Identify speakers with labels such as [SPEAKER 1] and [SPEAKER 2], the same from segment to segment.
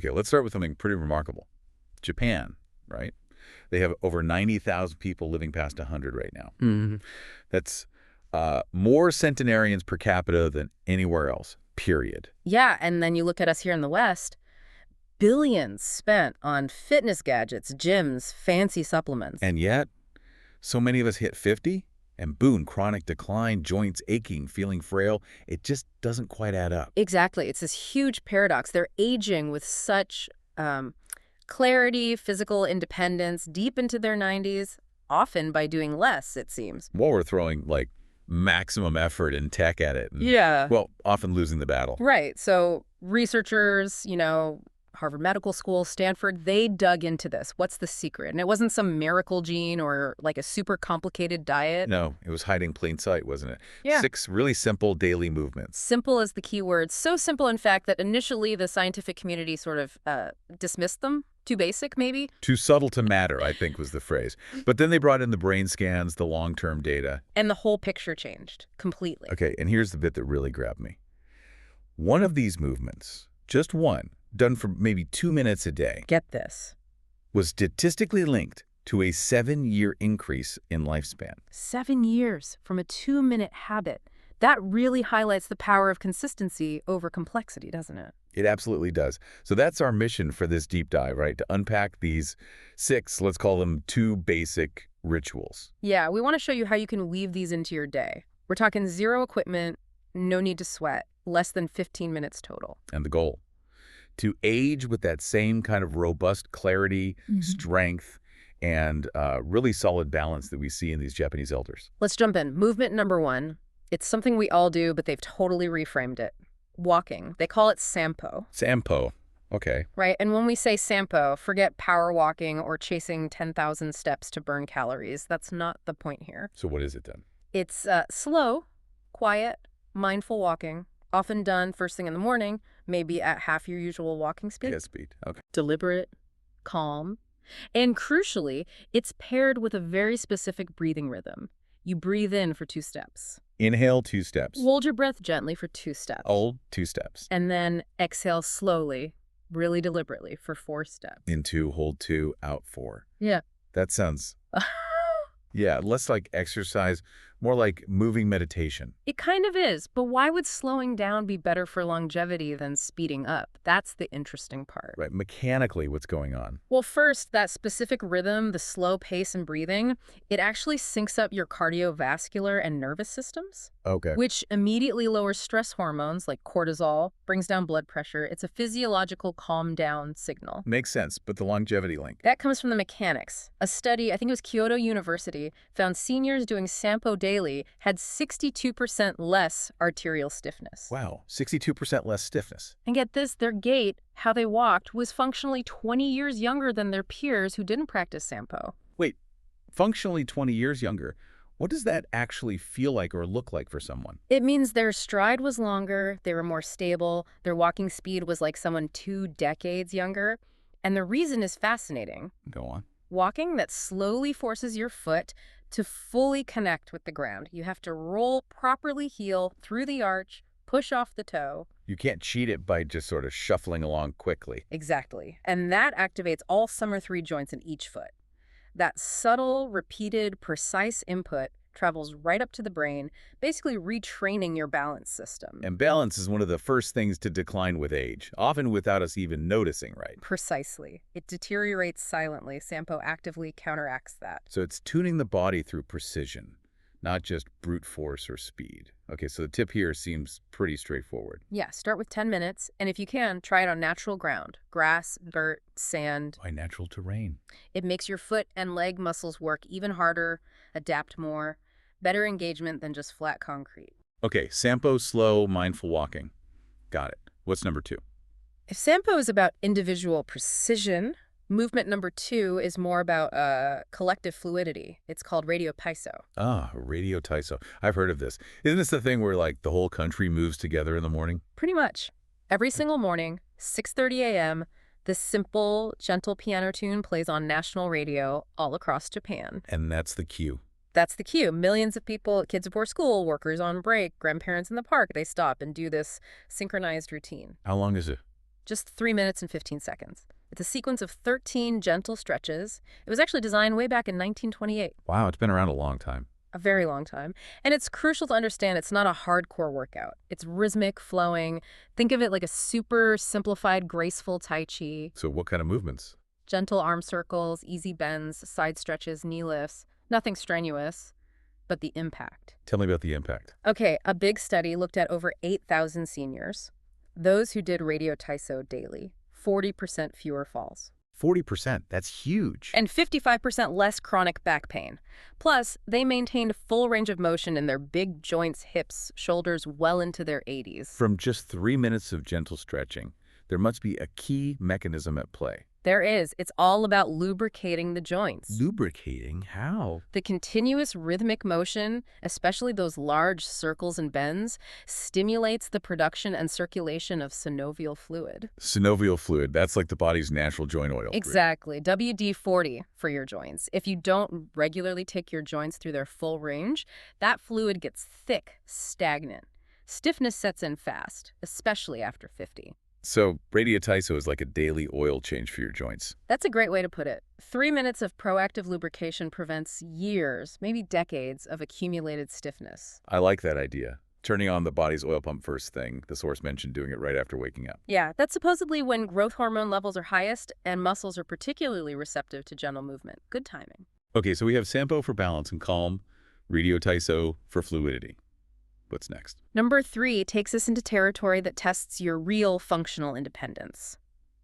[SPEAKER 1] Okay, let's start with something pretty remarkable. Japan, right? They have over 90,000 people living past 100 right now.
[SPEAKER 2] Hmm.
[SPEAKER 1] That's more centenarians per capita than anywhere else, period.
[SPEAKER 2] Yeah, and then you look at us here in the West, billions spent on fitness gadgets, gyms, fancy supplements.
[SPEAKER 1] And yet, so many of us hit 50, and boom, chronic decline, joints aching, feeling frail. It just doesn't quite add up.
[SPEAKER 2] Exactly. It's this huge paradox. They're aging with such clarity, physical independence, deep into their 90s, often by doing less, it seems.
[SPEAKER 1] While we're throwing, like, maximum effort and tech at it. And,
[SPEAKER 2] Yeah.
[SPEAKER 1] well, often losing the battle.
[SPEAKER 2] Right. So researchers, Harvard Medical School, Stanford, they dug into this. What's the secret? And it wasn't some miracle gene or like a super complicated diet.
[SPEAKER 1] No, it was hiding plain sight, wasn't it?
[SPEAKER 2] Yeah.
[SPEAKER 1] 6 really simple daily movements.
[SPEAKER 2] Simple is the key word. So simple, in fact, that initially the scientific community sort of dismissed them. Too basic, maybe?
[SPEAKER 1] Too subtle to matter, I think was the phrase. But then they brought in the brain scans, the long-term data.
[SPEAKER 2] And the whole picture changed completely.
[SPEAKER 1] Okay, and here's the bit that really grabbed me. One of these movements, just one, done for maybe 2 minutes a day,
[SPEAKER 2] Get this.
[SPEAKER 1] was statistically linked to a 7-year increase in lifespan.
[SPEAKER 2] 7 years from a 2-minute habit. That really highlights the power of consistency over complexity, doesn't it?
[SPEAKER 1] It absolutely does. So that's our mission for this deep dive, right? To unpack these 6, let's call them 2 basic rituals.
[SPEAKER 2] Yeah, we want to show you how you can weave these into your day. We're talking zero equipment, no need to sweat, less than 15 minutes total.
[SPEAKER 1] And the goal, to age with that same kind of robust clarity, strength, and really solid balance that we see in these Japanese elders.
[SPEAKER 2] Let's jump in. Movement number 1. It's something we all do, but they've totally reframed it. Walking. They call it Sampo.
[SPEAKER 1] Sampo. Okay.
[SPEAKER 2] Right? And when we say Sampo, forget power walking or chasing 10,000 steps to burn calories. That's not the point here.
[SPEAKER 1] So what is it then?
[SPEAKER 2] It's slow, quiet, mindful walking, often done first thing in the morning, maybe at half your usual walking speed.
[SPEAKER 1] Yeah, speed. Okay.
[SPEAKER 2] Deliberate, calm, and crucially, it's paired with a very specific breathing rhythm. You breathe in for 2 steps.
[SPEAKER 1] Inhale 2 steps.
[SPEAKER 2] Hold your breath gently for 2 steps.
[SPEAKER 1] Hold 2 steps.
[SPEAKER 2] And then exhale slowly, really deliberately for 4 steps.
[SPEAKER 1] In 2, hold 2, out 4.
[SPEAKER 2] Yeah.
[SPEAKER 1] That sounds, yeah, less like exercise, more like moving meditation.
[SPEAKER 2] It kind of is, but why would slowing down be better for longevity than speeding up? That's the interesting part.
[SPEAKER 1] Right, mechanically what's going on.
[SPEAKER 2] Well, first, that specific rhythm, the slow pace and breathing, it actually syncs up your cardiovascular and nervous systems,
[SPEAKER 1] Okay.
[SPEAKER 2] which immediately lowers stress hormones like cortisol, brings down blood pressure. It's a physiological calm down signal.
[SPEAKER 1] Makes sense, but the longevity link.
[SPEAKER 2] That comes from the mechanics. A study, I think it was Kyoto University, found seniors doing Sampo daily had 62% less arterial stiffness.
[SPEAKER 1] Wow, 62% less stiffness.
[SPEAKER 2] And get this, their gait, how they walked, was functionally 20 years younger than their peers who didn't practice Sampo.
[SPEAKER 1] Wait, functionally 20 years younger. What does that actually feel like or look like for someone?
[SPEAKER 2] It means their stride was longer, they were more stable, their walking speed was like someone 2 decades younger. And the reason is fascinating.
[SPEAKER 1] Go on.
[SPEAKER 2] Walking that slowly forces your foot to fully connect with the ground. You have to roll properly, heel through the arch, push off the toe.
[SPEAKER 1] You can't cheat it by just sort of shuffling along quickly.
[SPEAKER 2] Exactly. And that activates all summer 3 joints in each foot. That subtle, repeated, precise input travels right up to the brain, basically retraining your balance system.
[SPEAKER 1] And balance is one of the first things to decline with age, often without us even noticing, right?
[SPEAKER 2] Precisely. It deteriorates silently. Sampo actively counteracts that.
[SPEAKER 1] So it's tuning the body through precision, not just brute force or speed. Okay, so the tip here seems pretty straightforward.
[SPEAKER 2] Yeah, start with 10 minutes, and if you can, try it on natural ground. Grass, dirt, sand.
[SPEAKER 1] Why natural terrain?
[SPEAKER 2] It makes your foot and leg muscles work even harder, adapt more, better engagement than just flat concrete.
[SPEAKER 1] Okay, Sampo, slow, mindful walking. Got it. What's number 2?
[SPEAKER 2] If Sampo is about individual precision, movement number 2 is more about collective fluidity. It's called radio Taiso.
[SPEAKER 1] Ah, radio Taiso. I've heard of this. Isn't this the thing where, like, the whole country moves together in the morning?
[SPEAKER 2] Pretty much. Every single morning, 6:30 a.m., this simple, gentle piano tune plays on national radio all across Japan.
[SPEAKER 1] And that's the cue.
[SPEAKER 2] That's the cue. Millions of people, kids before school, workers on break, grandparents in the park, they stop and do this synchronized routine.
[SPEAKER 1] How long is it?
[SPEAKER 2] Just 3 minutes and 15 seconds. It's a sequence of 13 gentle stretches. It was actually designed way back in 1928.
[SPEAKER 1] Wow, it's been around a long time.
[SPEAKER 2] A very long time. And it's crucial to understand it's not a hardcore workout. It's rhythmic, flowing. Think of it like a super simplified, graceful Tai Chi.
[SPEAKER 1] So what kind of movements?
[SPEAKER 2] Gentle arm circles, easy bends, side stretches, knee lifts. Nothing strenuous, but the impact.
[SPEAKER 1] Tell me about the impact.
[SPEAKER 2] Okay, a big study looked at over 8,000 seniors. Those who did radio Taiso daily, 40% fewer falls.
[SPEAKER 1] 40%, that's huge.
[SPEAKER 2] And 55% less chronic back pain. Plus, they maintained full range of motion in their big joints, hips, shoulders well into their 80s.
[SPEAKER 1] From just 3 minutes of gentle stretching, there must be a key mechanism at play.
[SPEAKER 2] There is. It's all about lubricating the joints.
[SPEAKER 1] Lubricating? How?
[SPEAKER 2] The continuous rhythmic motion, especially those large circles and bends, stimulates the production and circulation of synovial fluid.
[SPEAKER 1] Synovial fluid, that's like the body's natural joint oil.
[SPEAKER 2] Exactly. WD-40 for your joints. If you don't regularly take your joints through their full range, that fluid gets thick, stagnant. Stiffness sets in fast, especially after 50.
[SPEAKER 1] So radio Taiso is like a daily oil change for your joints.
[SPEAKER 2] That's a great way to put it. 3 minutes of proactive lubrication prevents years, maybe decades, of accumulated stiffness.
[SPEAKER 1] I like that idea. Turning on the body's oil pump first thing. The source mentioned doing it right after waking up.
[SPEAKER 2] Yeah, that's supposedly when growth hormone levels are highest and muscles are particularly receptive to gentle movement. Good timing.
[SPEAKER 1] Okay, so we have Sampo for balance and calm, radio Taiso for fluidity. What's next?
[SPEAKER 2] Number 3 takes us into territory that tests your real functional independence.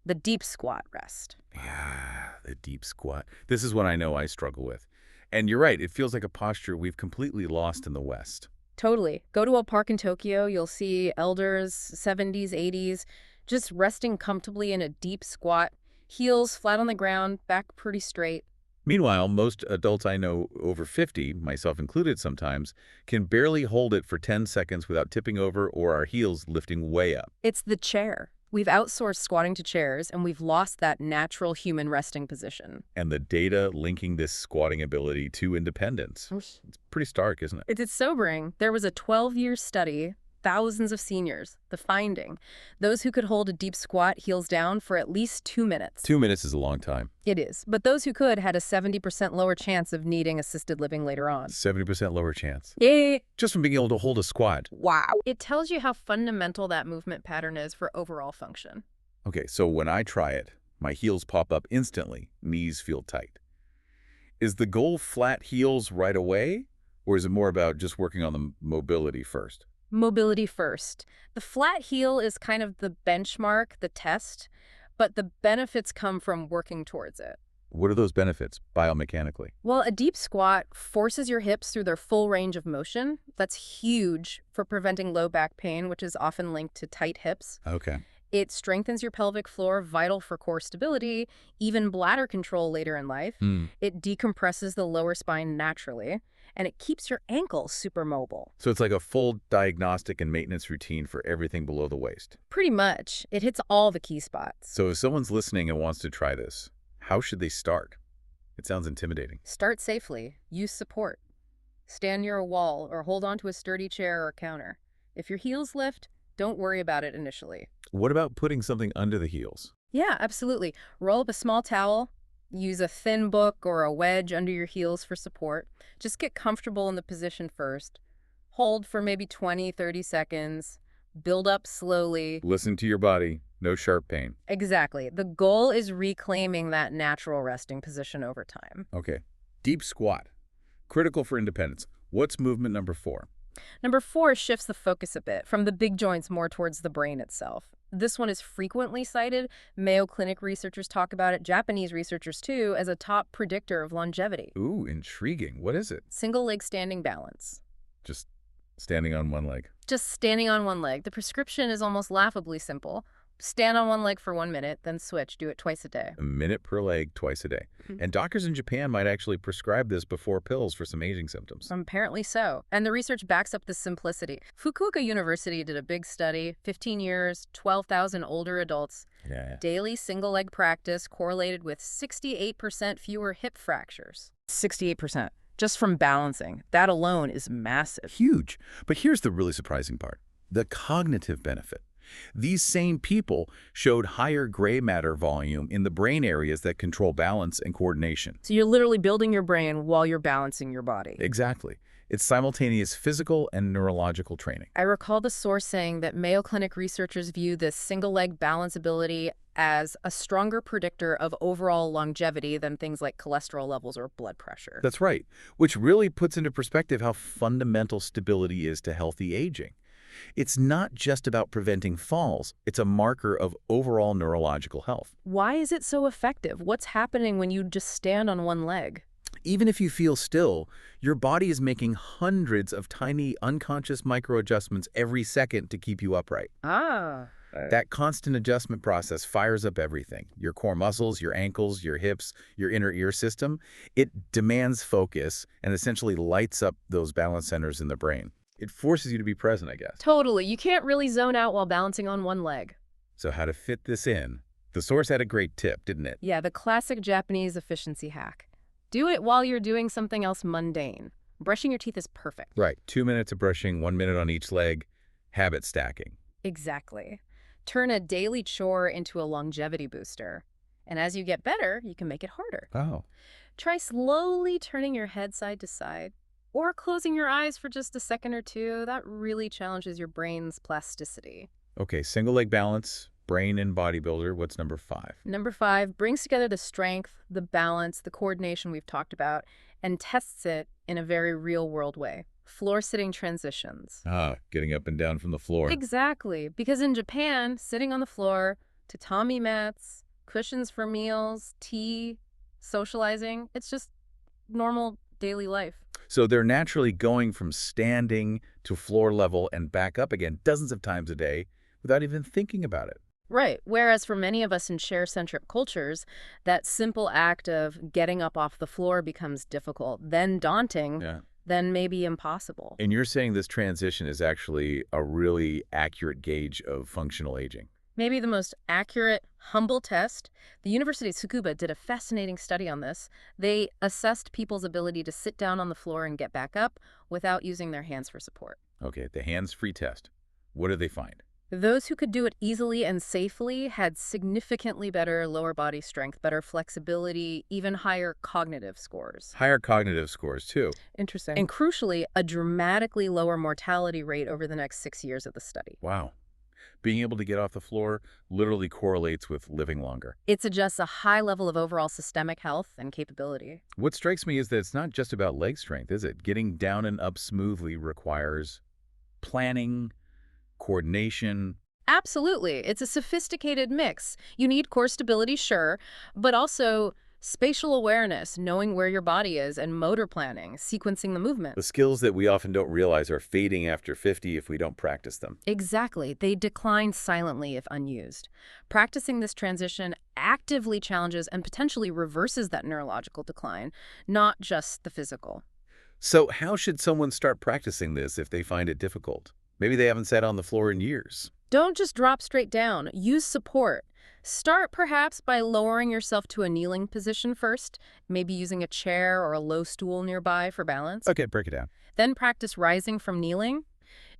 [SPEAKER 2] The deep squat rest.
[SPEAKER 1] Yeah, the deep squat. This is one I know I struggle with. And you're right, it feels like a posture we've completely lost in the West.
[SPEAKER 2] Totally. Go to a park in Tokyo, you'll see elders, 70s, 80s, just resting comfortably in a deep squat, heels flat on the ground, back pretty straight.
[SPEAKER 1] Meanwhile, most adults I know over 50, myself included sometimes, can barely hold it for 10 seconds without tipping over or our heels lifting way up.
[SPEAKER 2] It's the chair. We've outsourced squatting to chairs, and we've lost that natural human resting position.
[SPEAKER 1] And the data linking this squatting ability to independence. It's pretty stark, isn't it?
[SPEAKER 2] It's sobering. There was a 12-year study, thousands of seniors. The finding, those who could hold a deep squat heels down for at least 2 minutes.
[SPEAKER 1] 2 minutes is a long time.
[SPEAKER 2] It is. But those who could had a 70% lower chance of needing assisted living later on.
[SPEAKER 1] 70% lower chance.
[SPEAKER 2] Yay!
[SPEAKER 1] Just from being able to hold a squat.
[SPEAKER 2] Wow. It tells you how fundamental that movement pattern is for overall function.
[SPEAKER 1] Okay, so when I try it, my heels pop up instantly, knees feel tight. Is the goal flat heels right away, or is it more about just working on the mobility first?
[SPEAKER 2] Mobility first. The flat heel is kind of the benchmark, the test, but the benefits come from working towards it.
[SPEAKER 1] What are those benefits biomechanically?
[SPEAKER 2] Well, a deep squat forces your hips through their full range of motion. That's huge for preventing low back pain, which is often linked to tight hips.
[SPEAKER 1] Okay.
[SPEAKER 2] It strengthens your pelvic floor, vital for core stability, even bladder control later in life. It decompresses the lower spine naturally, and it keeps your ankles super mobile.
[SPEAKER 1] So it's like a full diagnostic and maintenance routine for everything below the waist.
[SPEAKER 2] Pretty much. It hits all the key spots.
[SPEAKER 1] So if someone's listening and wants to try this, how should they start? It sounds intimidating.
[SPEAKER 2] Start safely. Use support. Stand near a wall or hold onto a sturdy chair or counter. If your heels lift, don't worry about it initially.
[SPEAKER 1] What about putting something under the heels?
[SPEAKER 2] Yeah, absolutely. Roll up a small towel. Use a thin book or a wedge under your heels for support. Just get comfortable in the position first. Hold for maybe 20, 30 seconds. Build up slowly.
[SPEAKER 1] Listen to your body. No sharp pain.
[SPEAKER 2] Exactly. The goal is reclaiming that natural resting position over time.
[SPEAKER 1] Okay. Deep squat. Critical for independence. What's movement number 4?
[SPEAKER 2] Number 4 shifts the focus a bit from the big joints more towards the brain itself. This one is frequently cited. Mayo Clinic researchers talk about it, Japanese researchers too, as a top predictor of longevity.
[SPEAKER 1] Ooh, intriguing. What is it?
[SPEAKER 2] Single leg standing balance.
[SPEAKER 1] Just standing on one leg.
[SPEAKER 2] Just standing on one leg. The prescription is almost laughably simple. Stand on one leg for 1 minute, then switch. Do it twice a day.
[SPEAKER 1] A minute per leg, twice a day. And doctors in Japan might actually prescribe this before pills for some aging symptoms.
[SPEAKER 2] Apparently so. And the research backs up this simplicity. Fukuoka University did a big study, 15 years, 12,000 older adults.
[SPEAKER 1] Yeah.
[SPEAKER 2] Daily single-leg practice correlated with 68% fewer hip fractures. 68%. Just from balancing. That alone is massive.
[SPEAKER 1] Huge. But here's the really surprising part. The cognitive benefit. These same people showed higher gray matter volume in the brain areas that control balance and coordination.
[SPEAKER 2] So you're literally building your brain while you're balancing your body.
[SPEAKER 1] Exactly. It's simultaneous physical and neurological training.
[SPEAKER 2] I recall the source saying that Mayo Clinic researchers view this single-leg balance ability as a stronger predictor of overall longevity than things like cholesterol levels or blood pressure.
[SPEAKER 1] That's right, which really puts into perspective how fundamental stability is to healthy aging. It's not just about preventing falls, it's a marker of overall neurological health.
[SPEAKER 2] Why is it so effective? What's happening when you just stand on one leg?
[SPEAKER 1] Even if you feel still, your body is making hundreds of tiny unconscious microadjustments every second to keep you upright.
[SPEAKER 2] Ah.
[SPEAKER 1] That constant adjustment process fires up everything. Your core muscles, your ankles, your hips, your inner ear system. It demands focus and essentially lights up those balance centers in the brain. It forces you to be present, I guess.
[SPEAKER 2] Totally. You can't really zone out while balancing on one leg.
[SPEAKER 1] So how to fit this in? The source had a great tip, didn't it?
[SPEAKER 2] Yeah, the classic Japanese efficiency hack. Do it while you're doing something else mundane. Brushing your teeth is perfect.
[SPEAKER 1] Right. 2 minutes of brushing, 1 minute on each leg. Habit stacking.
[SPEAKER 2] Exactly. Turn a daily chore into a longevity booster. And as you get better, you can make it harder.
[SPEAKER 1] Oh.
[SPEAKER 2] Try slowly turning your head side to side or closing your eyes for just a second or two. That really challenges your brain's plasticity.
[SPEAKER 1] Okay, single leg balance, brain and bodybuilder. What's number 5?
[SPEAKER 2] Number 5 brings together the strength, the balance, the coordination we've talked about, and tests it in a very real-world way. Floor sitting transitions.
[SPEAKER 1] Ah, getting up and down from the floor.
[SPEAKER 2] Exactly, because in Japan, sitting on the floor, tatami mats, cushions for meals, tea, socializing, it's just normal daily life.
[SPEAKER 1] So they're naturally going from standing to floor level and back up again dozens of times a day without even thinking about it.
[SPEAKER 2] Right. Whereas for many of us in share-centric cultures, that simple act of getting up off the floor becomes difficult, then daunting,
[SPEAKER 1] Yeah.
[SPEAKER 2] then maybe impossible.
[SPEAKER 1] And you're saying this transition is actually a really accurate gauge of functional aging.
[SPEAKER 2] Maybe the most accurate, humble test. The University of Tsukuba did a fascinating study on this. They assessed people's ability to sit down on the floor and get back up without using their hands for support.
[SPEAKER 1] Okay, the hands-free test. What did they find?
[SPEAKER 2] Those who could do it easily and safely had significantly better lower body strength, better flexibility, even higher cognitive scores.
[SPEAKER 1] Higher cognitive scores, too.
[SPEAKER 2] Interesting. And crucially, a dramatically lower mortality rate over the next 6 years of the study.
[SPEAKER 1] Wow. Being able to get off the floor literally correlates with living longer.
[SPEAKER 2] It suggests a high level of overall systemic health and capability.
[SPEAKER 1] What strikes me is that it's not just about leg strength, is it? Getting down and up smoothly requires planning, coordination.
[SPEAKER 2] Absolutely. It's a sophisticated mix. You need core stability, sure, but also spatial awareness, knowing where your body is, and motor planning, sequencing the movement.
[SPEAKER 1] The skills that we often don't realize are fading after 50 if we don't practice them.
[SPEAKER 2] Exactly. They decline silently if unused. Practicing this transition actively challenges and potentially reverses that neurological decline, not just the physical.
[SPEAKER 1] So how should someone start practicing this if they find it difficult? Maybe they haven't sat on the floor in years.
[SPEAKER 2] Don't just drop straight down. Use support. Start perhaps by lowering yourself to a kneeling position first, maybe using a chair or a low stool nearby for balance.
[SPEAKER 1] Okay, break it down.
[SPEAKER 2] Then practice rising from kneeling.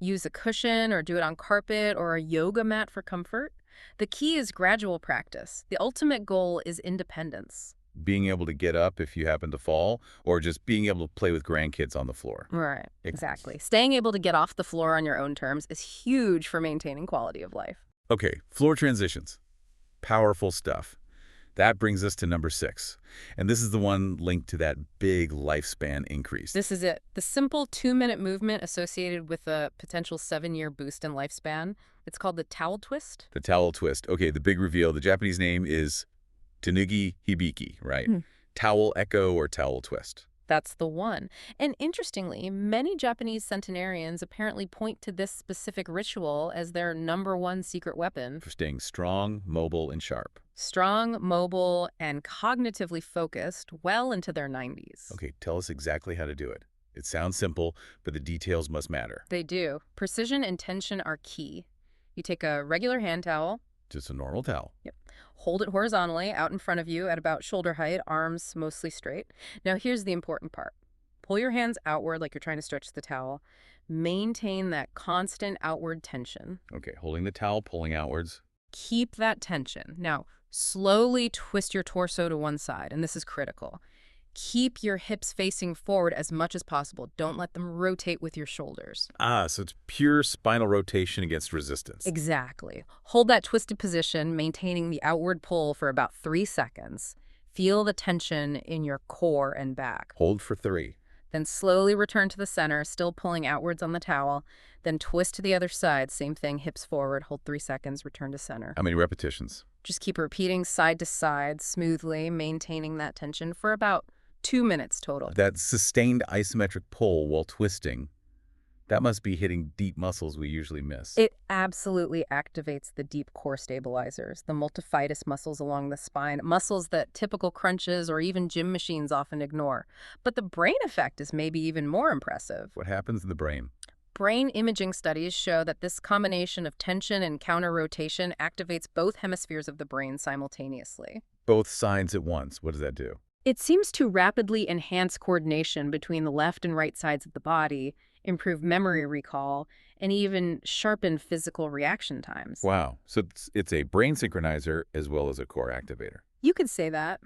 [SPEAKER 2] Use a cushion or do it on carpet or a yoga mat for comfort. The key is gradual practice. The ultimate goal is independence.
[SPEAKER 1] Being able to get up if you happen to fall, or just being able to play with grandkids on the floor.
[SPEAKER 2] Right, exactly. Staying able to get off the floor on your own terms is huge for maintaining quality of life.
[SPEAKER 1] Okay, floor transitions. Powerful stuff. That brings us to number 6. And this is the one linked to that big lifespan increase.
[SPEAKER 2] This is it. The simple 2-minute movement associated with a potential 7-year boost in lifespan. It's called the towel twist.
[SPEAKER 1] The towel twist. Okay, the big reveal. The Japanese name is Tanugi Hibiki, right? Towel echo or towel twist.
[SPEAKER 2] That's the one. And interestingly, many Japanese centenarians apparently point to this specific ritual as their #1 secret weapon.
[SPEAKER 1] For staying strong, mobile, and sharp.
[SPEAKER 2] Strong, mobile, and cognitively focused well into their 90s.
[SPEAKER 1] Okay, tell us exactly how to do it. It sounds simple, but the details must matter.
[SPEAKER 2] They do. Precision and tension are key. You take a regular hand towel.
[SPEAKER 1] Just a normal towel.
[SPEAKER 2] Yep. Hold it horizontally out in front of you at about shoulder height, arms mostly straight. Now here's the important part. Pull your hands outward like you're trying to stretch the towel. Maintain that constant outward tension.
[SPEAKER 1] Okay, holding the towel, pulling outwards.
[SPEAKER 2] Keep that tension. Now, slowly twist your torso to one side, and this is critical. Keep your hips facing forward as much as possible. Don't let them rotate with your shoulders.
[SPEAKER 1] Ah, so it's pure spinal rotation against resistance.
[SPEAKER 2] Exactly. Hold that twisted position, maintaining the outward pull for about 3 seconds. Feel the tension in your core and back.
[SPEAKER 1] Hold for 3.
[SPEAKER 2] Then slowly return to the center, still pulling outwards on the towel. Then twist to the other side. Same thing, hips forward, hold 3 seconds, return to center.
[SPEAKER 1] How many repetitions?
[SPEAKER 2] Just keep repeating side to side, smoothly, maintaining that tension for about 2 minutes total.
[SPEAKER 1] That sustained isometric pull while twisting, that must be hitting deep muscles we usually miss.
[SPEAKER 2] It absolutely activates the deep core stabilizers, the multifidus muscles along the spine, muscles that typical crunches or even gym machines often ignore. But the brain effect is maybe even more impressive.
[SPEAKER 1] What happens in the brain?
[SPEAKER 2] Brain imaging studies show that this combination of tension and counter-rotation activates both hemispheres of the brain simultaneously.
[SPEAKER 1] Both sides at once. What does that do?
[SPEAKER 2] It seems to rapidly enhance coordination between the left and right sides of the body, improve memory recall, and even sharpen physical reaction times.
[SPEAKER 1] Wow. So it's a brain synchronizer as well as a core activator.
[SPEAKER 2] You could say that.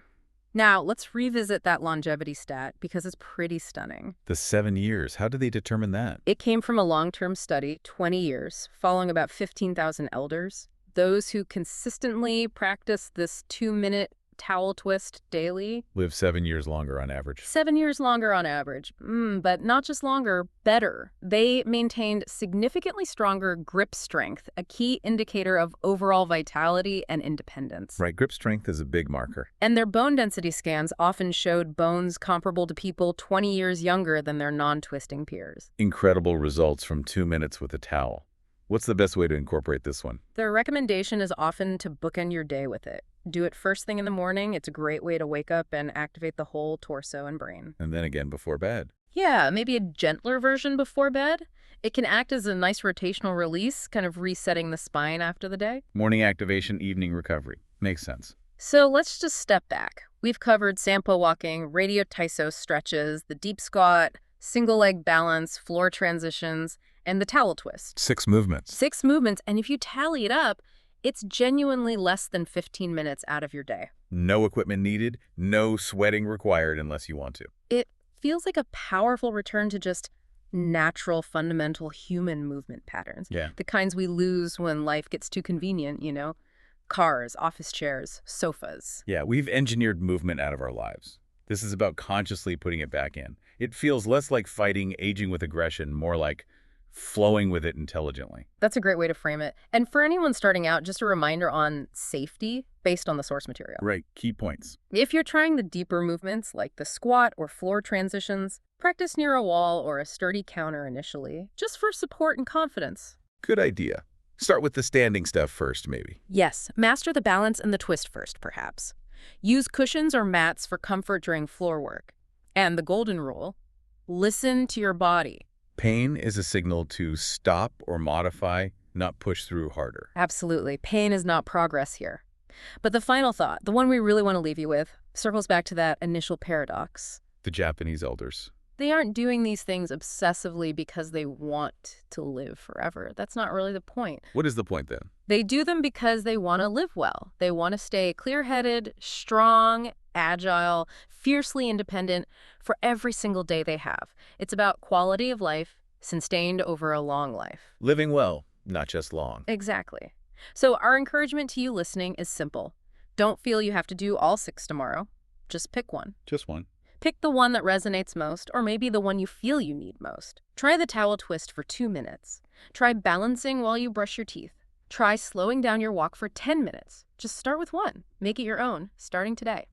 [SPEAKER 2] Now, let's revisit that longevity stat because it's pretty stunning.
[SPEAKER 1] The 7 years, how did they determine that?
[SPEAKER 2] It came from a long-term study, 20 years, following about 15,000 elders. Those who consistently practice this 2-minute towel twist daily
[SPEAKER 1] Live 7 years longer on average.
[SPEAKER 2] 7 years longer on average. But not just longer, better. They maintained significantly stronger grip strength, a key indicator of overall vitality and independence.
[SPEAKER 1] Right, grip strength is a big marker.
[SPEAKER 2] And their bone density scans often showed bones comparable to people 20 years younger than their non-twisting peers.
[SPEAKER 1] Incredible results from 2 minutes with a towel. What's the best way to incorporate this one?
[SPEAKER 2] Their recommendation is often to bookend your day with it. Do it first thing in the morning. It's a great way to wake up and activate the whole torso and brain.
[SPEAKER 1] And then again before bed.
[SPEAKER 2] Yeah, maybe a gentler version before bed. It can act as a nice rotational release, kind of resetting the spine after the day.
[SPEAKER 1] Morning activation, evening recovery. Makes sense.
[SPEAKER 2] So let's just step back. We've covered Sampo walking, radio Taiso stretches, the deep squat, single leg balance, floor transitions, and the towel twist.
[SPEAKER 1] 6 movements.
[SPEAKER 2] 6 movements, and if you tally it up, it's genuinely less than 15 minutes out of your day.
[SPEAKER 1] No equipment needed, no sweating required unless you want to.
[SPEAKER 2] It feels like a powerful return to just natural, fundamental human movement patterns.
[SPEAKER 1] Yeah.
[SPEAKER 2] The kinds we lose when life gets too convenient, you know? Cars, office chairs, sofas.
[SPEAKER 1] Yeah, we've engineered movement out of our lives. This is about consciously putting it back in. It feels less like fighting aging with aggression, more like flowing with it intelligently.
[SPEAKER 2] That's a great way to frame it. And for anyone starting out, just a reminder on safety based on the source material.
[SPEAKER 1] Right, key points.
[SPEAKER 2] If you're trying the deeper movements like the squat or floor transitions, practice near a wall or a sturdy counter initially, just for support and confidence.
[SPEAKER 1] Good idea. Start with the standing stuff first, maybe.
[SPEAKER 2] Yes, master the balance and the twist first, perhaps. Use cushions or mats for comfort during floor work. And the golden rule, listen to your body.
[SPEAKER 1] Pain is a signal to stop or modify, not push through harder.
[SPEAKER 2] Absolutely. Pain is not progress here. But the final thought, the one we really want to leave you with, circles back to that initial paradox.
[SPEAKER 1] The Japanese elders.
[SPEAKER 2] They aren't doing these things obsessively because they want to live forever. That's not really the point.
[SPEAKER 1] What is the point then?
[SPEAKER 2] They do them because they want to live well. They want to stay clear-headed, strong, agile, fiercely independent for every single day they have. It's about quality of life sustained over a long life.
[SPEAKER 1] Living well, not just long.
[SPEAKER 2] Exactly. So our encouragement to you listening is simple. Don't feel you have to do all 6 tomorrow. Just pick one.
[SPEAKER 1] Just one.
[SPEAKER 2] Pick the one that resonates most, or maybe the one you feel you need most. Try the towel twist for 2 minutes. Try balancing while you brush your teeth. Try slowing down your walk for 10 minutes. Just start with one. Make it your own, starting today.